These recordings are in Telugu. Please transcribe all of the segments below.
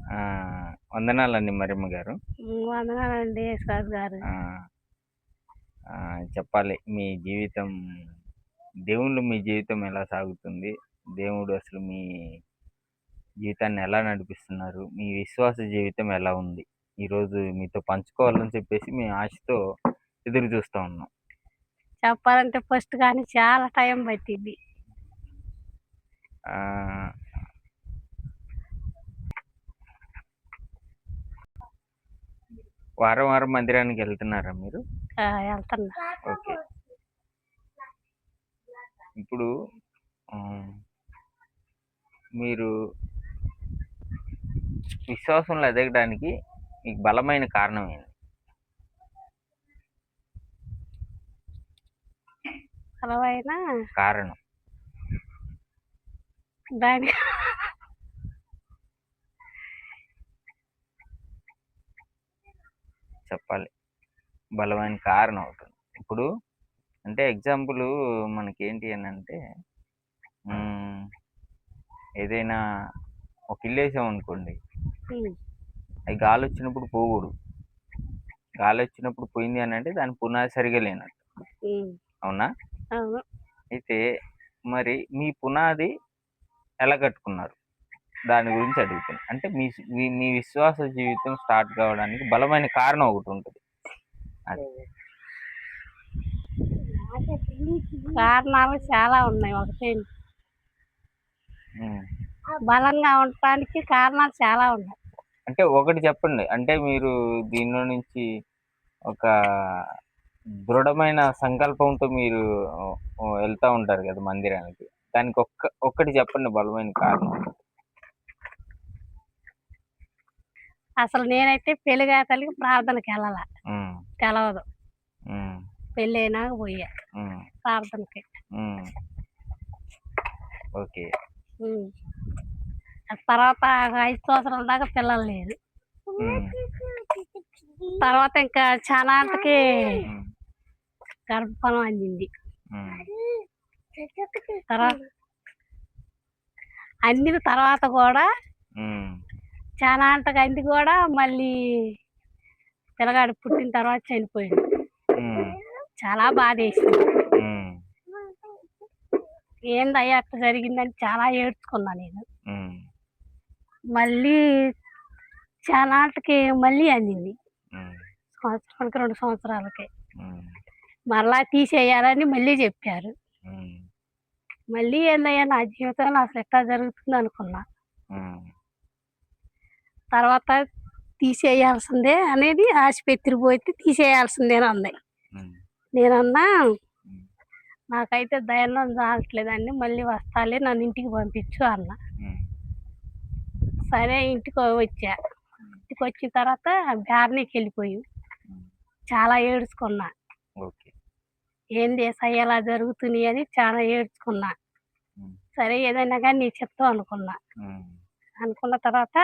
ఆ! వందనాలండి మరియమ్మ గారు. వందనాలండి యశ్వాస్ గారు. ఆ! చెప్పాలి దేవుళ్ళు మీ జీవితం ఎలా సాగుతుంది? దేవుడు అసలు మీ జీవితాన్ని ఎలా నడిపిస్తున్నారు? మీ విశ్వాస జీవితం ఎలా ఉంది? ఈరోజు మీతో పంచుకోవాలని చెప్పేసి మేము ఆశతో ఎదురు చూస్తా ఉన్నాం. చెప్పాలంటే ఫస్ట్ కానీ చాలా టైం పట్టిద్ది. ఆహ్, వారం వారం మందిరానికెళ్తున్నారా మీరు? ఎళ్తున్నా. ఓకే. ఇప్పుడు హ్మ్. మీరు విశ్వాసంలో ఎదగడానికి మీకు బలమైన కారణం ఏంటి? బలమైన కారణం. దాని చెప్పాలి. బలమైన కారణం అవుతుంది. ఇప్పుడు అంటే ఎగ్జాంపుల్ మనకేంటి అనంటే హ్మ్. ఏదైనా ఒక ఇల్లేసామనుకోండి. హ్మ్. అది గాలొచ్చినప్పుడు పోకూడదు. గాలొచ్చినప్పుడు పోయింది అనంటే దాని పునాది సరిగ్గా లేనట్టు. హ్మ్. అవునా? అవును. అయితే మరి మీ పునాది ఎలా కట్టుకున్నారు? దాని గురించి అడుగుతున్నా. అంటే మీ విశ్వాస జీవితం స్టార్ట్ కావడానికి బలమైన కారణం ఒకటుంటది. అది. కారణాలు చాలా ఉన్నాయి. ఒకటేంటి హ్మ్. బలంగా ఉండటానికి కారణాలు చాలా ఉన్నాయి. అంటే ఒకటి చెప్పండి. అంటే మీరు దీనిలో నుంచి ఒక దృఢమైన సంకల్పంతో మీరు వెళ్తా ఉంటారు కదా మందిరానికి. దానికి ఒక్కటి చెప్పండి బలమైన కారణం. అసలు నేనైతే పెళ్లి కాతలకి ప్రార్థనకెళ్ళాల. హ్మ్. తెలవదు. హ్మ్. పెళ్ళైనాక పోయా హ్మ్. ప్రార్థనకి. హ్మ్. ఓకే. హ్మ్. తర్వాత 5 సంవత్సరాల దాకా పిల్లలు లేరు. హ్మ్. తర్వాత ఇంకా చానాటికి హ్మ్. గర్భఫలం అందింది. హ్మ్. తర్వాత అందిన తర్వాత కూడా హ్మ్. చానాంతకు అంది కూడా మళ్ళీ పిల్లగాడు పుట్టిన తర్వాత చనిపోయిండు. హ్మ్. చాలా బాధేసింది. హ్మ్. ఏందయ్యా అట్ట జరిగిందని చాలా ఏడ్చుకున్నా నేను. హ్మ్. మళ్ళీ చానాటికి మళ్ళీ అందింది. హ్మ్. సంవత్సరానికి 2 సంవత్సరాలకి. హ్మ్. మరలా తీసేయాలని మళ్ళీ చెప్పారు. హ్మ్. మళ్ళీ ఏందయ్యా నా జీవితంలో అసలు ఎట్టా జరుగుతుందనుకున్నా. హ్మ్. తర్వాత తీసేయాల్సిందే అనేది ఆసుపత్రికి పోతే తీసేయాల్సిందేనంది. హ్మ్. నేనన్నా హ్మ్. నాకైతే ధైర్యం చాలట్లేదండి. మళ్ళీ వస్తాలే నన్ను ఇంటికి పంపించు అన్నా. హ్మ్. సరే ఇంటికి వచ్చా. ఇంటికొచ్చిన తర్వాత బ్యారనీకెళ్ళిపోయి హ్మ్. చాలా ఏడ్చుకున్నా. ఓకే. ఏంది యేసయ్య ఇలా జరుగుతున్నాయి అని చాలా ఏడ్చుకున్నా. హ్మ్. సరే ఏదైనా గాని నీ చిత్తం అనుకున్నా. హ్మ్. అనుకున్న తర్వాత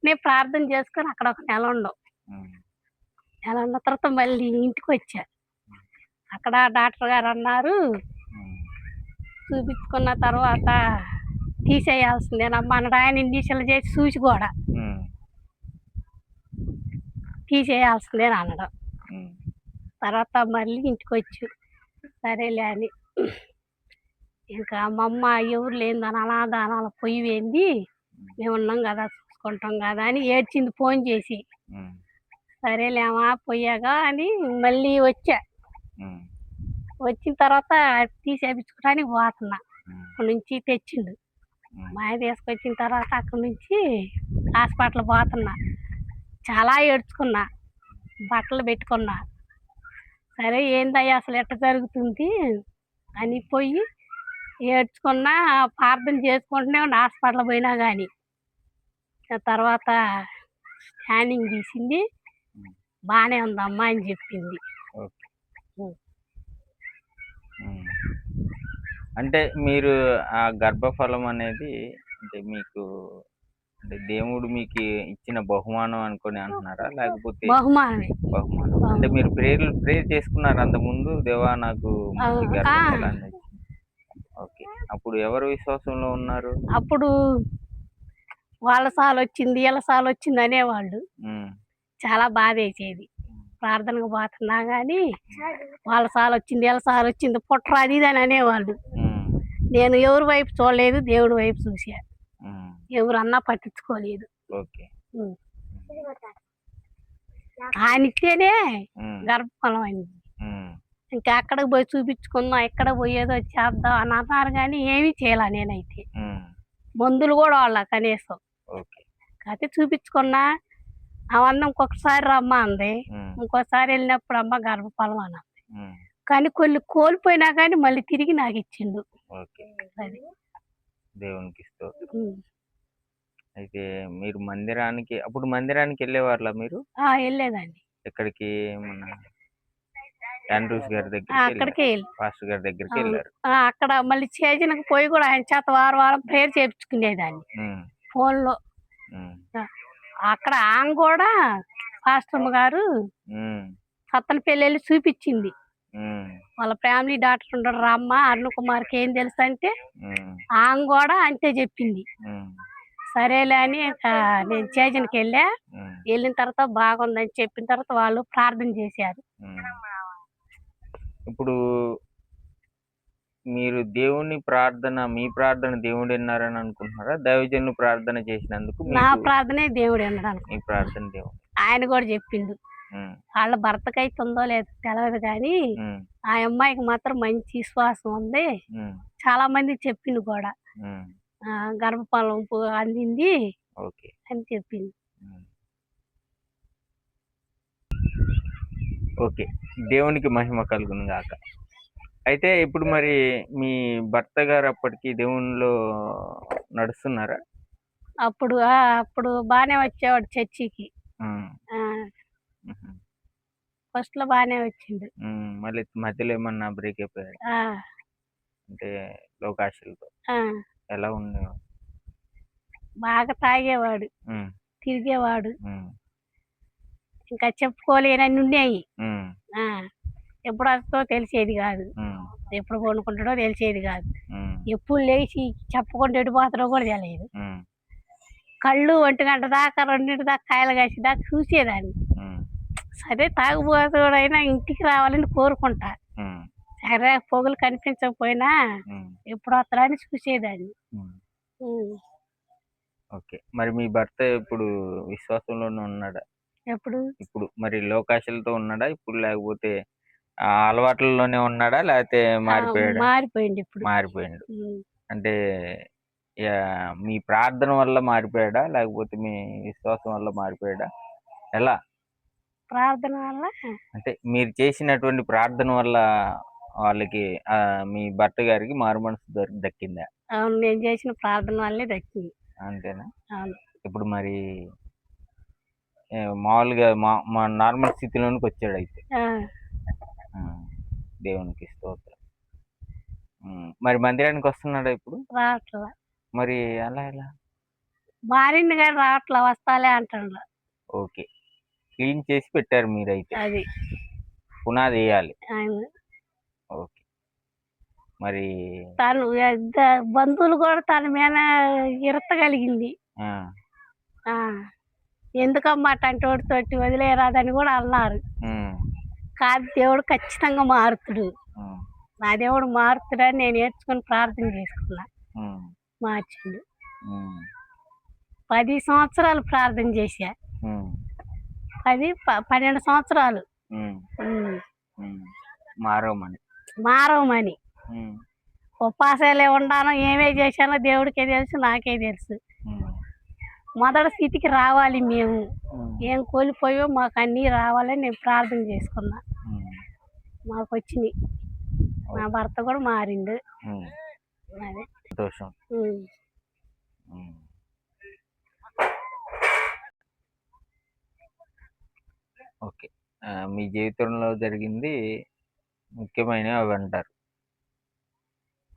నేను ప్రార్థన చేసుకొని అక్కడ ఒక నెల ఉన్నాం. హ్మ్. నెల ఉన్న తర్వాత మళ్ళీ ఇంటికొచ్చా. అక్కడ డాక్టర్ గారన్నారు, హ్మ్. చూపించుకున్న తర్వాత తీసేయాల్సిందేనమ్మా అన్నాడు. ఆయన ఇంజక్షన్లు చేసి చూసి కూడా హ్మ్. తీసేయాల్సిందేనన్నాడు. హ్మ్. తర్వాత మళ్ళీ ఇంటికొచ్చి సరేలే అని ఇంకా మా అమ్మ ఎవరు లేనిదని అనాథానాల పొయ్యివేంది మేమున్నాం కదా చూసుకుంటాం కదా అని ఏడ్చింది ఫోన్ చేసి. హ్మ్. సరేలేమా పోయాగా అని మళ్ళీ వచ్చా. హ్మ్. వచ్చిన తర్వాత తీసేపించుకోవడానికి పోతున్నా. హ్మ్. అక్కడి నుంచి తెచ్చిండు. హ్మ్. మా ఆయన తీసుకొచ్చిన తర్వాత అక్కడి నుంచి హాస్పిటల్ పోతున్నా. చాలా ఏడ్చుకున్నా. బట్టలు పెట్టుకున్నా. సరే ఏందయ్యా అసలు ఎట్ట జరుగుతుంది అని పోయి ఏడ్చుకున్నా, ప్రార్థన చేసుకుంటూనే ఉన్నా హాస్పిటల్ పోయినా గానీ. తర్వాత స్కానింగ్ తీసింది. హ్మ్. బానే ఉందమ్మా అని చెప్పింది. ఓకే. హ్మ్. హ్మ్. అంటే మీరు ఆ గర్భఫలం అనేది అంటే మీకు అంటే దేవుడు మీకు ఇచ్చిన బహుమానం అనుకోని అంటున్నారా? లేకపోతే బహుమానమే. బహుమానం. అంటే మీరు ప్రేర్ చేసుకున్నారా అంతకుముందు? దేవా నాకు మంచి ఆ! గర్భఫలాన్ని ఇచ్చి ఓకే. అప్పుడు ఎవరు విశ్వాసంలో ఉన్నారు? అప్పుడు వాళ్ళ సాలొచ్చింది, ఈళ్ళ సాలొచ్చింది అనేవాళ్ళు. హ్మ్. చాలా బాధేసేది. ప్రార్థనకు పోతున్నా గానీ, వాళ్ళ సాలొచ్చింది, ఈళ్ళ సాలొచ్చింది, పుట్ర అది ఇది అని అనేవాళ్ళు. హ్మ్. నేను ఎవరి వైపు చూడలేదు, దేవుడి వైపు చూసా. హ్మ్. ఎవరన్నా పట్టించుకోలేదు. ఓకే. హ్మ్. ఆయనిస్తేనే హ్మ్. గర్భఫలం అయింది. హ్మ్. ఇంకా అక్కడికి పోయి చూపించుకుందాం, ఇక్కడ పోయి ఏదో చేద్దాం అని అన్నారు గానీ, ఏమీ చేయలా నేనైతే. హ్మ్. మందులు గూడా వాడలా కనీసం. ఓకే. కాతే చూపించుకున్నా, అవన్న ఇంకొకసారి రమ్మా అంది. హ్మ్. ఇంకోసారి ఎళ్ళినప్పుడు అమ్మ గర్భఫలం అన్నది. హ్మ్. కానీ కొన్ని కోల్పోయినా గానీ మళ్ళీ తిరిగి నాకిచ్చిండు. ఓకే. అది. దేవునికి స్తోత్రం. హ్మ్. అయితే మీరు అప్పుడు మందిరానికెళ్ళేవాళ్ళా మీరు? ఎళ్ళేదాన్ని. ఎక్కడికి? మన యాండ్రూస్ గారి అక్కడికే దగ్గరికెళ్లారు. ఎళ్ళి పాస్టర్ గారి అవును. దగ్గరికెళ్లారు. అక్కడ మళ్ళీ చేజనకి పోయి గూడా ఆయన చేత వారం వారం ప్రేయర్ చేపించుకునేదాన్ని హ్మ్. ఫోన్‌లో. హ్మ్. ఆ! అక్కడ ఆమె గూడా పాస్టరమ్మ గారు హ్మ్. సత్తెనపల్లి చూపిచ్చింది. హ్మ్. వాళ్ళ ఫ్యామిలీ డాక్టర్ ఉంటాడు రామ్మ, అరుణ్ కుమార్‌కి ఏం తెలుసంటే, హ్మ్. ఆమె గూడా అంతే జెప్పింది. హ్మ్. సరేలే అని నేను చేజనకెళ్ళా. హ్మ్. ఎళ్ళిన తర్వాత బాగుందని చెప్పిన తర్వాత వాళ్ళు ప్రార్థన జేశారు. హ్మ్. ఇప్పుడు మీరు మీ ప్రార్థన దేవుడు విన్నారని అనుకుంటున్నారా? దైవజనులు ప్రార్థన చేసినందుకు నా మీకు ప్రార్థనే దేవుడు వినడనుకో. మీ ప్రార్థన దేవుడు. ఆయన గూడా జెప్పిండు. హ్మ్. ఆళ్ళ భర్తకైతుందో లేదో తెలవదు గానీ, హ్మ్. ఆ అమ్మాయికి మాత్రం మంచి విశ్వాసం ఉంది. హ్మ్. చాలా మందికి చెప్పింది గూడా. హ్మ్. గర్భఫలం అందింది ఓకే. అని చెప్పింది. హ్మ్. ఓకే. దేవునికి మహిమ కలుగును గాక. అయితే ఇప్పుడు మరి మీ భర్త గారు అప్పటికి దేవునిలో నడుస్తున్నారా? అప్పుడు బానే వచ్చేవాడు చర్చికి. హ్మ్. ఆ! హుహు. ఫస్ట్‌లో బానే వచ్చిండు. హ్మ్. మళ్ళీ మధ్యలో ఏమన్నా బ్రేక్ అయిపోయాడా? ఆ! అంటే లోకాశలతో. ఆ! ఎలా ఉండేవాడు? బాగా తాగేవాడు, హ్మ్. తిరిగేవాడు. హ్మ్. ఇంకా చెప్పుకోలేనన్నుండేయి. హ్మ్. ఆ! ఎప్పుడొస్తదో తెలిసేది గాదు. హ్మ్. ఎప్పుడు పనుకుంటాడో తెలిసేది గాదు. హ్మ్. ఎప్పుడు లేచి చెప్పకుండా ఎటుపోతాడో గూడా తెలీదు. హ్మ్. కళ్ళు 1 దాకా, 2 దాకా కాయలు కాసేదాకా చూసేదాన్ని. హ్మ్. సరే తాగుబోతోడైనా ఇంటికి రావాలని కోరుకుంటా. హ్మ్. సరే పొగలు కనిపించకపోయినా హ్మ్. ఎప్పుడొత్తడా అని చూసేదాన్ని. హ్మ్. హ్మ్. ఓకే. మరి మీ భర్త ఇప్పుడు విశ్వాసంలోనే ఉన్నాడా? ఎప్పుడు? ఇప్పుడు మరి లోకాశలతో ఉన్నాడా? ఇప్పుడు లేకపోతే ఆ అలవాట్లలోనే ఉన్నాడా? లేకపోతే ఆ! మారిపోయాడా? మారిపోయిండిప్పుడు. మారిపోయిండు. హ్మ్. అంటే మీ ప్రార్థన వల్ల మారిపోయాడా? లేకపోతే మీ విశ్వాసం వల్ల మారిపోయాడా? ఎలా? ప్రార్థన వల్ల అంటే మీరు చేసినటువంటి ప్రార్థన వల్ల వాళ్ళకి మీ భర్త గారికి మారుమనసు దక్కిందా? అవును. నేను చేసిన ప్రార్థన వల్లే దక్కింది. అంతేనా? అవును. ఇప్పుడు మరి మామూలుగా మా నార్మల్ స్థితిలోనికొచ్చాడయితే. ఆ! హ్మ్. దేవునికి స్తోత్రం. హ్మ్. మరి మందిరానికొస్తున్నాడా ఇప్పుడు? రావట్ల. మరి అలా ఎలా? మారిండు గాని రావట్ల వస్తాలే అంటుండు. ఓకే. క్లీన్ చేసి పెట్టారు మీరైతే. అది. పునాదెయ్యాలి. ఆయన ఓకే. మరి తను బంధువులు గూడా తన మీద ఇరత కలిగింది. ఆ! ఆ! ఎందుకమ్మా అట్లాంటోడితోటి వదిలేయరాదని గూడా అన్నారు. హ్మ్. కాదు దేవుడు ఖచ్చితంగా మారుతుడు. హ్మ్. నా దేవుడు మారుతుడని నేను ఏడ్చుకొని ప్రార్థన చేసుకున్నా. హ్మ్. మార్చిండు. హ్మ్. 10 సంవత్సరాలు ప్రార్థన చేశా. హ్మ్. 12 సంవత్సరాలు. హ్మ్. హ్మ్. హ్మ్. మారవమని. మారవమని. హ్మ్. ఉపవాసాలే ఉండానో, ఏమే చేశానో దేవుడికే తెలుసు, నాకే తెలుసు. హ్మ్. మొదటి స్థితికి రావాలి మేము. హ్మ్. ఏం కోల్పోయామో మాకన్నీ రావాలని నేను ప్రార్థన చేసుకున్నా. హ్మ్. మాకొచ్చినియి. మా ఓకే. భర్త కూడా మారిండు. హ్మ్. అదే. సంతోషం. హ్మ్. హ్మ్. ఓకే. మీ జీవితంలో జరిగింది ముఖ్యమైనవి అవంటారు.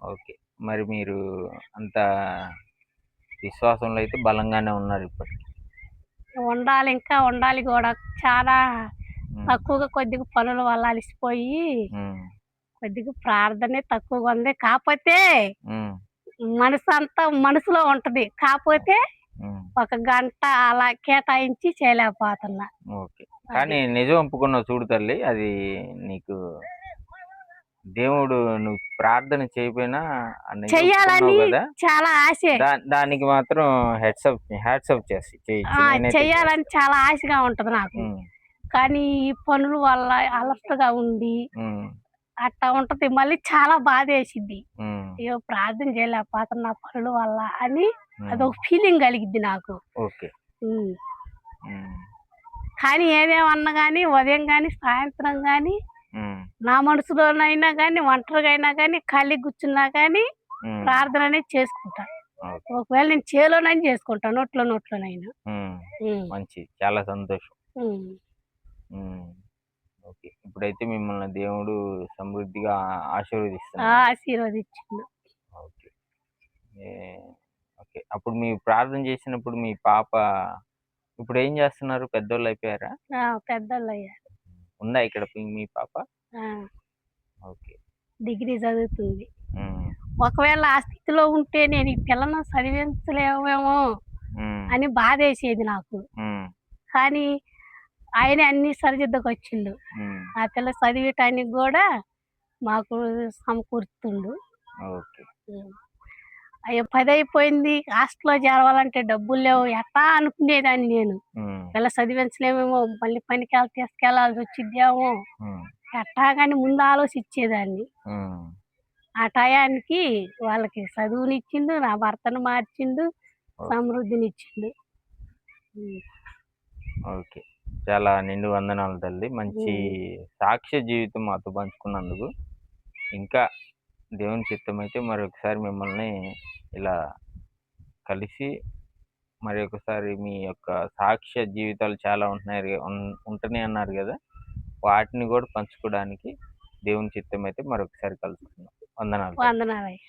ఓకే. మరి మీరు అంత విశ్వాసంలో అయితే బలంగానే ఉన్నారు ఇప్పటికి. ఉండాలి, ఇంకా ఉండాలి గూడా. చాలా హ్మ్. తక్కువగా కొద్దిగా పనుల వల్ల అలిసిపోయి, హ్మ్. కొద్దిగా ప్రార్థనే తక్కువగుంది. కాపోతే హ్మ్. మనసంతా మనసులో ఉంటది. కాపోతే హ్మ్. ఒక గంట అలా కేటాయించి చేయలేకపోతున్నా. ఓకే. అది. కానీ నిజం ఒప్పుకున్నావు చూడు తల్లి. అది నీకు దేవుడు నువ్వు ప్రార్థన చేయకపోయినా ఆ నిజం ఒప్పుకున్నావు చెయ్యాలని గదా! చాలా ఆశే. దానికి మాత్రం హ్యాట్స్ ఆఫ్ చేయొచ్చు. నేనైతే చెయ్యాలని చేస్తా. చాలా ఆశగా ఉంటది నాకు. హ్మ్. కానీ ఈ పనుల వల్ల అలసటగా ఉండి హ్మ్. అట్టా ఉంటది. మళ్ళీ చాలా బాధేసిద్ది. హ్మ్. అయ్యో! ప్రార్థన చేయలేకపోతున్నా పనుల వల్ల అని హ్మ్. అదొక ఫీలింగ్ కలిగిద్ది నాకు. ఓకే. హ్మ్. హ్మ్. కానీ ఏదేమన్నా గానీ ఉదయం గానీ, సాయంత్రం గానీ హ్మ్. నా మనసులోనైనా గానీ, ఒంటరిగా అయినా గానీ, ఖాళీగా కూర్చున్నా గానీ హ్మ్. ప్రార్థన అనేది చేసుకుంటా. ఓకే. ఒకవేళ నేను చేలోనైనా చేసుకుంటా. నోట్లోనైనా. హ్మ్. హ్మ్. మంచిది. చాలా సంతోషం. హ్మ్. హ్మ్. ఓకే. ఇప్పుడైతే మిమ్మల్ని దేవుడు సమృద్ధిగా ఆ! ఆశీర్వదిస్తున్నాడు. ఆశీర్వదించిండు. ఓకే. ఏ ఓకే. అప్పుడు మీరు ప్రార్థన చేసినప్పుడు మీ పాప ఇప్పుడేం చేస్తున్నారు? పెద్దోళ్ళయిపోయారా? ఆ! పెద్దోళ్ళయ్యారు. ఉందా ఇక్కడ మీ పాప? ఆ! ఓకే. డిగ్రీ చదువుతుంది. హ్మ్. ఒకవేళ ఆ స్థితిలో ఉంటే నేను ఈ పిల్లను చదివించలేమేమో హ్మ్. అని బాధేసేది నాకు. హ్మ్. కానీ ఆయనే అన్నీ సరిదిద్దకొచ్చిండు. హ్మ్. ఆ పిల్ల చదివటానికి గూడా మాకు సమకూరుస్తుండు. ఓకే. హ్మ్. అయ్యో! 10 అయిపోయింది. హాస్టల్‌లో చేరవాలంటే డబ్బులు లేవు. ఎట్టా అనుకునేదాన్ని నేను. హ్మ్. పిల్ల చదివించలేమేమో, మళ్ళీ తీసుకెళ్లాల్సొచ్చిద్దేమో, హ్మ్. ఎట్టాగని ముందు ఆలోచిచ్చేదాన్ని. హ్మ్. ఆ టయానికి వాళ్ళకి చదువునిచ్చిండు, నా భర్తను మార్చిండు, ఓకే. సమృద్ధినిచ్చిండు. హ్మ్. ఓకే. చాలా నిండు వందనాలు తల్లి. మంచి హ్మ్. సాక్ష్య జీవితం మాతో పంచుకున్నందుకు. ఇంకా దేవుని చిత్తమైతే మరొకసారి మిమ్మల్ని ఇలా కలిసి మరొకసారి మీ యొక్క సాక్ష్య జీవితాలు చాలా ఉంటున్నాయి అన్నారు గదా! వాటిని గూడా పంచుకోవడానికి దేవుని చిత్తమైతే మరొకసారి కలుసుకుందాం. వందనాలు తల్లి. వందనాలయ్య.